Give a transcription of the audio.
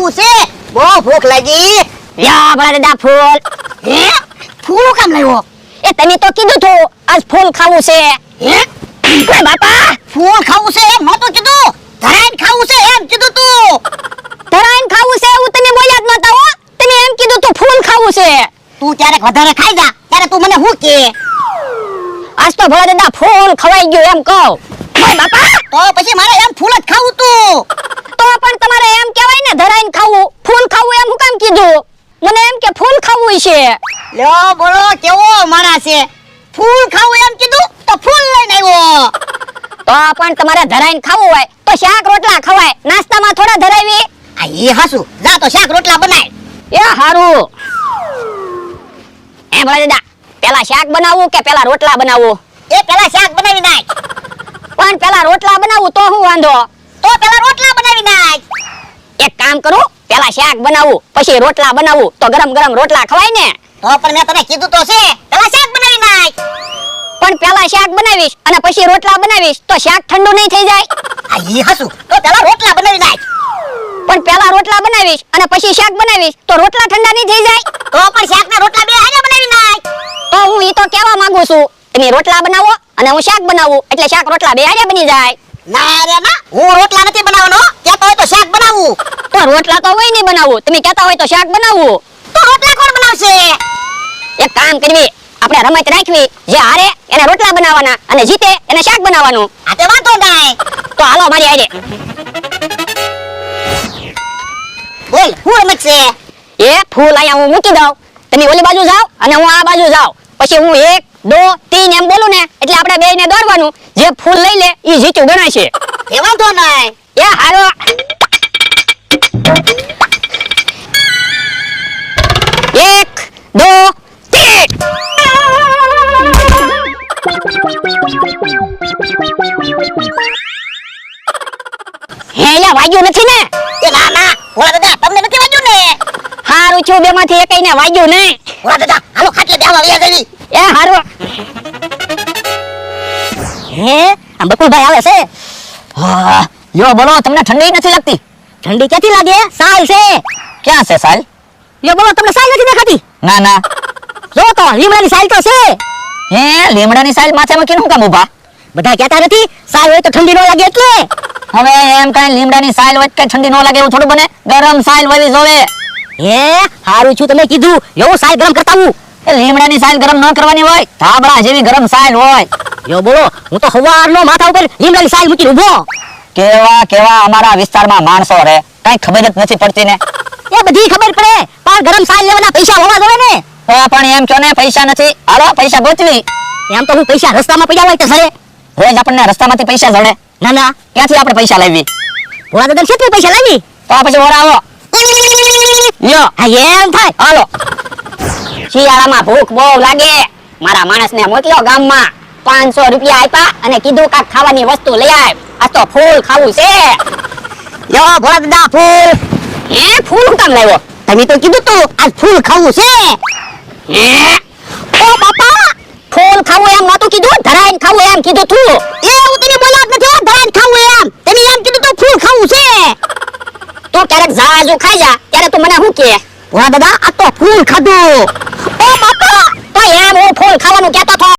ખાવું છે બહુ ભૂખ લાગી યા ભલા દાદા ફૂલ હે ફૂલ કામ લાવ્યો એ તમે તો કીધું તું આજ ફૂલ ખાવું છે હે ઓય બાપા ફૂલ ખાવું છે એમ નહોતું કીધું ધરાઈને ખાવું છે એમ કીધું તું ધરાઈને ખાવું છે એવું તમે બોલ્યા જ નતા હો તમે એમ કીધું તું ફૂલ ખાવું છે તું ક્યારેક વધારે ખાઈ જા ત્યારે તું મને હું કે આજ તો ભલા દાદા ફૂલ ખવાઈ ગયું એમ કહો ઓય બાપા તો પછી મારે એમ ફૂલ જ ખાવું તું તો પણ તમારે એમ કહેવાય ને ધરાઈને ખાવું ફૂલ ખાવું એમ હું કામ કીધું મને એમ કે ફૂલ ખાવું છે લ્યો બોલો કેવો માણસ છે ફૂલ ખાવું એમ કીધું તો ફૂલ લઈને આવ્યો તો પણ તમારે ધરાઈને ખાવું હોય તો શાક રોટલા ખવાય નાસ્તામાં થોડા ધરાવી આ ઈ હાસુ જા તો શાક રોટલા બનાય એ હારું એ ભલા દાદા પેલા શાક બનાવવું કે પેલા રોટલા બનાવવું એ પેલા શાક બનાવી નાખ પણ પેલા રોટલા બનાવવું તો હું વાંધો તો પેલા રોટલા બનાવી નાખ એક કામ કરું પેલા શાક બનાવવું પછી રોટલા બનાવવું તો ગરમ ગરમ રોટલા ખવાય ને તો પણ મેં તને કીધું તો છે પેલા શાક બનાવી નાખ પણ પેલા શાક બનાવીશ અને પછી રોટલા બનાવીશ તો શાક ઠંડુ નહીં થઈ જાય આ ઈ હાસુ તો પેલા રોટલા બનાવી નાખ પણ પેલા રોટલા બનાવીશ અને પછી શાક બનાવીશ તો રોટલા ઠંડા નહીં થઈ જાય તો પણ શાકના રોટલા બે હારે બનાવી નાખ તો હું ઈ તો કહેવા માંગુ છું તમે રોટલા બનાવો અને હું શાક બનાવું એટલે શાક રોટલા બે હારે બની જાય ના રે ના હું રોટલા નથી બનાવવાનો કહેતો હોય તો શાક બનાવું તો રોટલા તો હોય નહીં બનાવું તમે કહેતા હોય તો શાક બનાવવું તો રોટલા કોણ બનાવશે એક કામ કરવી આપણે રમત રાખવી જે હારે એને રોટલા બનાવવાના અને જીતે એને શાક બનાવવાનું આ તે વાંધો નહીં તો હાલો મારી હારે બોલ હું રમત છે એ ફૂલ અહીંયા હું મૂકી દઉં તમે ઓલી બાજુ જાઓ અને હું આ બાજુ જાઉં પછી હું 1 2 3 એમ બોલું ને એટલે આપણે બેયને દોડવાનું જે ફૂલ લઈ લે ઈ જીત્યું ગણાશે એ વાંધો નહીં એ હારો 1 2 3 હે યા વાગ્યું નથી ને એ ના ના ભોળા દાદા તમને નથી વાગ્યું ને હારું છું બેમાંથી એકઈને વાગ્યું નહીં ભોળા દાદા હાલો ખાટલે બેહવા વયા જવી એ હારો હે આ બકુલભાઈ આવે છે હા યો બોલો તમને ઠંડી નથી લાગતી ઠંડી ક્યાંથી લાગે સાલ છે ક્યાં છે સાલ યો બોલો તમને સાલ નથી દેખાતી ના ના જો તો લીમડાની સાલ તો છે હે લીમડાની સાલ માથે મૂકીને હું કામ ઊભા બધા કહેતા નથી સાલ હોય તો ઠંડી ન લાગે એટલે હવે એમ કઈ લીમડાની સાલ હોય કે ઠંડી ન લાગે એવું થોડું બને ગરમ સાલ હોવી જોવે હે હારું છું તમે કીધું એવું સાલ ગરમ કરતા હું એ લીમડાની સાલ ગરમ ન કરવાની હોય ધાબળા જેવી ગરમ સાલ હોય યો બોલો હું તો સવારનો માથા ઉપર લીમડાની સાલ મૂકી ઊભો કેવા કેવા અમારા વિસ્તારમાં માણસો રહે કઈ ખબર જ નથી પડતી ને એ બધી ખબર પડે પણ ગરમ સાલ લેવાના પૈસા હોવા જોઈએ ને તો પણ એમ કહો ને પૈસા નથી હાલો પૈસા ગોતવી એમ તો હું પૈસા રસ્તામાં પડ્યા હોય તો સરે રોજ આપણને રસ્તામાંથી પૈસા જડે ના ના ક્યાંથી આપણે પૈસા લાવી ભોળા દાદા કેટલા પૈસા લાવી તો પછી ઓરાવો યો હા એમ થાય હાલો શિયાળામાં ભૂખ બહુ લાગે મારા માણસને મોકલ્યો ગામમાં 500 રૂપિયા આપ્યા અને કીધું કાક ખાવાની વસ્તુ લઈ આવ આ તો ફૂલ ખાવું છે યો ભોળા દાદા ફૂલ હે ફૂલ હું કામ લાવ્યો તમે તો કીધું તું આજ ફૂલ ખાવું છે હે ઓ બાપા ફૂલ ખાવું એમ નતું કીધું ધરાઈને ખાવું એમ કીધું તું એ હું તને બોલ્યા જ નથી ધરાઈને ખાવું એમ તમે એમ કીધું તો ફૂલ ખાવું છે તું ક્યારેક જાજુ ખાઈ જા ત્યારે તું મને શું કહે ભોળા દાદા આ તો ફૂલ ખાધું ઓ બાપા તો એમ હું ફૂલ ખાવાનું